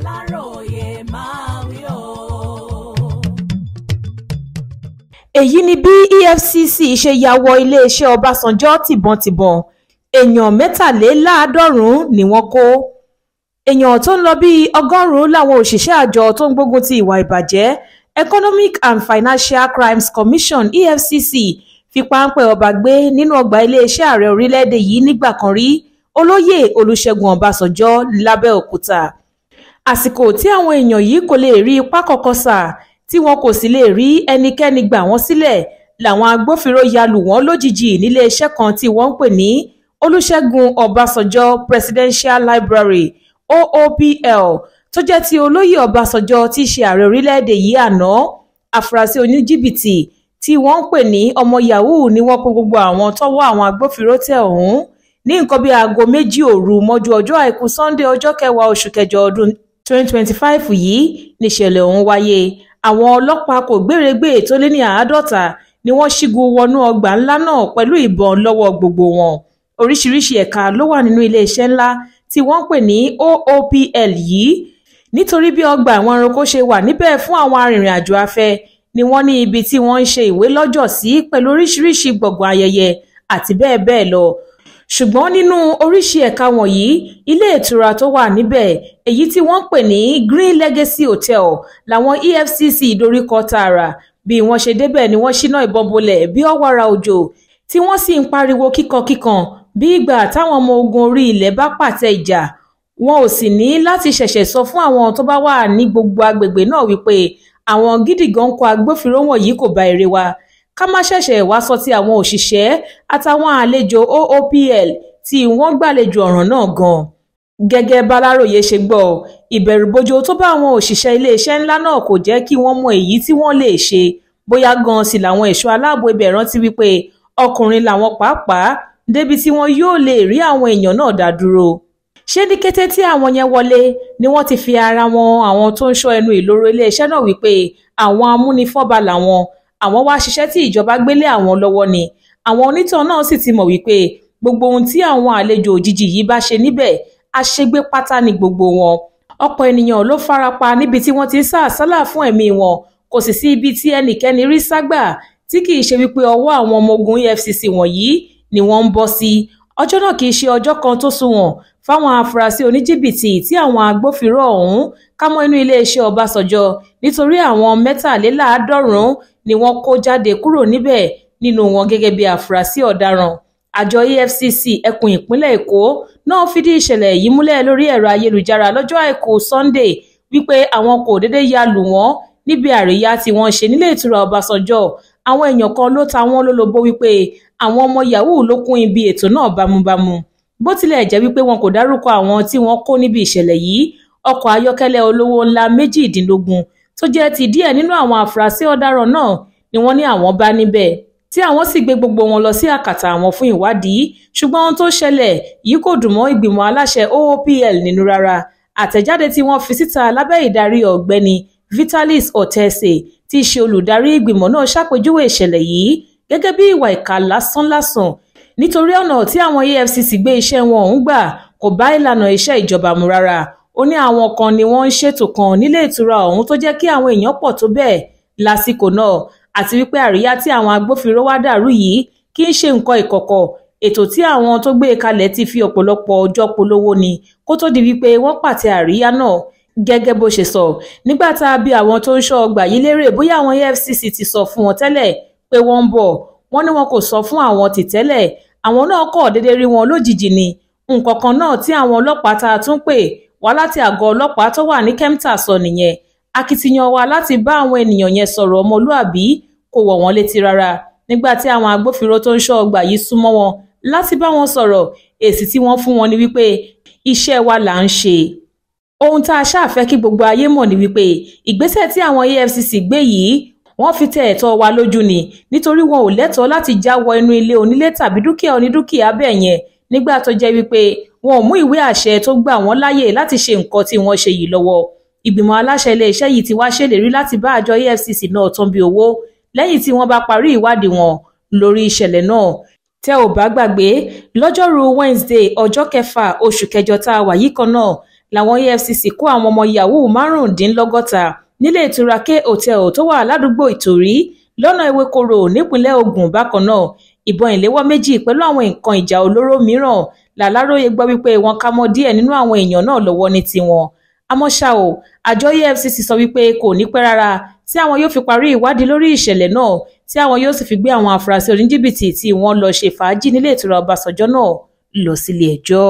Aláròyé máa wí o. Èyí ni bí EFCC ṣe ya wọ iléeṣẹ́ Ọbásanjọ́ tìbọntìbọn. Èèyàn 73 ni wọ́n kó. Èèyàn tó ń lọ bí 100 láwọn òṣìṣẹ́ àjọ tó ń gbógun ti ìwà ìbàjẹ́ Economic and Financial Crimes Commission EFCC fi páńpẹ́ ọba gbé nínú ọgbà iléeṣẹ́ ààrẹ orílẹ̀-èdè yìí nígbà kan rí, Olóyè Olúṣẹ́gun Ọbásanjọ́ lábẹ́òkúta. Àsìkò tí àwọn èèyàn yìí kò lè rí ipá kọ̀ọ̀kan sà, tí wọn kò sì lè rí ẹnikẹ́ni gbà wọ́n sílẹ̀, làwọn agbófinró ya lù wọ́n lójijì nílé iṣẹ́ kan tí wọ́n ń pè ní Olúṣẹ́gun Ọbásanjọ́ Presidential Library OOPL tó jẹ́ ti Olóyè Ọbásanjọ́ tí í ṣe ààrẹ orílẹ̀-èdè yìí àná. Afurasí oníjìbìtì tí wọ́n ń pè ní ọmọ yahoo ni wọ́n kó gbogbo àwọn tọ́wọ́ àwọn agbófinró tẹ̀ ọ̀hún ní nǹkan bíi aago 2 òru mọ́jú ọjọ́ àìkú Sunday ọjọ́ 10 oṣù kẹjọ ọdún 2025 yìí níṣẹ̀lẹ̀ ọ̀hún wáyé. Àwọn ọlọ́pàá kò gbèrègbè tó lé ní 50 ni wọ́n ṣígun wọnú ọgbà ńlá náà pẹ̀lú ìbọn lọ́wọ́ gbogbo wọn. Oríṣiríṣi ẹ̀ka ló wà nínú iléeṣẹ́ ńlá tí wọ́n ń pè ní OOPL yìí. Nítorí bí ọgbà àwọn ẹranko ṣe wà níbẹ̀ fún àwọn arìnrìn-àjò afẹ́, ni wọ́n ní ibi tí wọ́n ń ṣe ìwé lọ́jọ́ sí pẹ̀lú oríṣiríṣi gbọ̀ngàn ayẹyẹ àti bẹ́ẹ̀ bẹ́ẹ̀ lọ. Ṣùgbọ́n nínú oríṣi ẹ̀ka wọ̀nyí, ilé ìtura tó wà níbẹ̀, èyí tí wọ́n ń pè ní Green Legacy Hotel, làwọn EFCC doríkọ tààrà. Bí wọ́n ṣe débẹ̀ ni wọ́n ṣínà ìbọn bolẹ̀ bí ọ̀wàrà òjò, tí wọ́n sì ń pariwo kíkankíkan bí ìgbà táwọn ọmọ ogun orí ilẹ̀ bá pàtẹ ìjà. Wọn ò sì ní láti ṣẹ̀ṣẹ̀ sọ fún àwọn tó bá wà ní gbogbo agbègbè náà wípé àwọn gídígan kó agbófinró wọ̀nyí kò bá èrè wa. Ká má ṣẹ̀ṣẹ̀ wá sọ ti àwọn òṣìṣẹ́ àtàwọn àlejò OOPL tí wọ́n gbàlejò ọ̀ràn náà gan. Gẹ́gẹ́ b'Aláròyé ṣe gbọ́, ìbẹ̀rùbojo tó bá àwọn òṣìṣẹ́ iléeṣẹ́ ńlá náà kò jẹ́ kí wọ́n mọ èyí tí wọ́n lè ṣe. Bóyá gan sì làwọn ẹ̀ṣọ́ aláàbò ibẹ̀ rántí wípé ọkùnrin làwọn pàápàá, débi tí wọn yóò lè rí àwọn èèyàn náà dá dúró. Ṣé ní kété tí àwọn yẹn wọlé ni wọ́n ti fi ara wọn àwọn tó ń ṣọ́ ẹnu ìloro iléeṣẹ́ náà wípé àwọn amúnifọ́ba làwọn, àwọn wá ṣiṣẹ́ tí ìjọba gbélé àwọn lọ́wọ́ ni. Àwọn onítàn náà sì ti mọ̀ wípé gbogbo ohun tí àwọn àlejò òjijì yìí bá ṣe níbẹ̀, àṣegbé pátá ni gbogbo wọn. Ọ̀pọ̀ ènìyàn ló farapa níbi tí wọ́n ti ń sá àsálà fún ẹ̀mí wọn, kò sì sí ibi tí ẹnikẹ́ni rí ságbà tí kì í ṣe wípé ọwọ́ àwọn ọmọ ogun EFCC wọ̀nyí ni wọ́n ń bọ́ sí. Ọjọ́ náà kì í ṣe ọjọ́ kan tó sunwọ̀n fáwọn afurasí oníjìbìtì tí àwọn agbófinró ọ̀hún ká mọ́ inú iléeṣẹ́ Ọbásanjọ́, nítorí àwọn 73 ni wọ́n kó jáde kúrò níbẹ̀, nínú wọn gẹ́gẹ́ bí afurasí ọ̀daràn. Àjọ EFCC ẹkùn ìpínlẹ̀ Èkó náà fìdí ìṣẹ̀lẹ̀ yìí múlẹ̀ lórí ẹ̀rọ ayélujára lọ́jọ́ àìkú Sunday wípé àwọn kò dédé ya lù wọ́n níbi àríyá tí wọ́n ṣe nílé ìtura Ọbásanjọ́. Àwọn èèyàn kan ló ta wọ́n lólobó wípé àwọn ọmọ yahoo ló kún ibi ètò náà bámúbámú. Bó tilẹ̀ jẹ́ wípé wọn kò dárúkọ àwọn tí wọ́n kó níbi ìṣẹ̀lẹ̀ yìí, ọkọ̀ ayọ́kẹ́lẹ́ olówó ńlá 18 tó jẹ́ ti díẹ̀ nínú àwọn afurasí ọ̀daràn náà ni wọ́n ní àwọn bá níbẹ̀, tí àwọn sì gbé gbogbo wọn lọ sí àkàtà àwọn fún ìwádìí. Ṣùgbọ́n ohun tó ṣẹlẹ̀ yìí kò dùn mọ́ ìgbìmọ̀ aláṣẹ OOPL nínú rárá. Àtẹ̀jáde tí wọ́n fi síta lábẹ́ ìdarí ọ̀gbẹ́ni Vitalis Otese tí í ṣe olùdarí ìgbìmọ̀ náà ṣàpèjúwe ìṣẹ̀lẹ̀ yìí gẹ́gẹ́ bí ìwà ìkà lásánlàsàn, nítorí ọ̀nà tí àwọn EFCC gbé iṣẹ́ wọn ọ̀hún gbà kò bá ìlànà iṣẹ́ ìjọba mu rárá. Ó ní àwọn kan ni wọ́n ń ṣètò kan nílé ìtura ọ̀hún tó jẹ́ kí àwọn èèyàn pọ̀ tó bẹ́ẹ̀ lásìkò náà, àti wípé àríyá tí àwọn agbófinró wá dàrú yìí kì í ṣe nǹkan ìkọ̀kọ̀. Ètò tí àwọn tó gbé kalẹ̀ ti fi ọ̀pọ̀lọpọ̀ ọjọ́ polówó ni kó tó di wípé wọ́n pàtẹ àríyá náà. Gẹ́gẹ́ bó ṣe sọ, nígbà tá a bi àwọn tó ń ṣọ́ ọgbà yìí lérè bóyá àwọn EFCC ti sọ fún wọn tẹ́lẹ̀ pé wọ́n ń bọ̀, wọ́n ní wọn kò sọ fún àwọn tìtẹ́lẹ̀. Àwọn náà kọ̀ dédé rí wọn lójijì ni. Nǹkan kan náà tí àwọn ọlọ́pàá tá a tún pè wá láti àgọ́ ọlọ́pàá tó wà ní Kemta sọ nìyẹn. Akitiyan wa láti bá àwọn ènìyàn yẹn sọ̀rọ̀ ọmọlúàbí kò wọ̀ wọ́n létí rárá. Nígbà tí àwọn agbófinró tó ń ṣọ́ ọgbà yìí súnmọ́ wọn láti bá wọn sọ̀rọ̀, èsì tí wọ́n fún wọn ni wípé iṣẹ́ wa là ń ṣe. Ohun tá a ṣáà fẹ́ kí gbogbo ayé mọ̀ ni wípé ìgbésẹ̀ tí àwọn EFCC gbé yìí wọ́n fi tẹ ẹ̀tọ́ wa lójú ni, nítorí wọn ò lẹ́tọ̀ọ́ láti já wọ inú ilé onílé tàbí dúkìá onídúkìá bẹ́ẹ̀ yẹn, nígbà tó jẹ́ wípé wọn ò mú ìwé àṣẹ tó gbà wọ́n láyè láti ṣe nǹkan tí wọ́n ṣe yìí lọ́wọ́. Ìgbìmọ̀ aláṣẹ iléeṣẹ́ yìí ti wá ṣèlérí láti bá àjọ EFCC náà tán bí owó lẹ́yìn tí wọ́n bá parí ìwádìí wọn lórí ìṣẹ̀lẹ̀ náà. Tẹ́ ò bá gbàgbé, lọ́jọ́rú Wednesday ọjọ́ 6 oṣù kẹjọ tá a wà yìí kan náà làwọn EFCC kó àwọn ọmọ yahoo márùndínlọ́gọ́ta nílé ìtura K Hotel tó wà ládùúgbò Ìtòrí lọ́nà Ewékòró nípínlẹ̀ Ògùn. Bákan náà ìbọn ìléwọ́ méjì pẹ̀lú àwọn nǹkan ìjà olóró mìíràn làláròyé gbọ́ wípé wọ́n ká mọ́ díẹ̀ nínú àwọn èèyàn náà lọ́wọ́ ní tiwọn. Àmọ́ ṣá o, àjọ EFCC sọ wípé kò ní pẹ́ rárá tí àwọn yóò fi parí ìwádìí lórí ìṣẹ̀lẹ̀ náà tí àwọn yóò sì fi gbé àwọn afurasí oníjìbìtì tí wọ́n lọ ṣe fàájì nílé ìtura Ọbásanjọ́ náà lọ sílé ẹjọ́.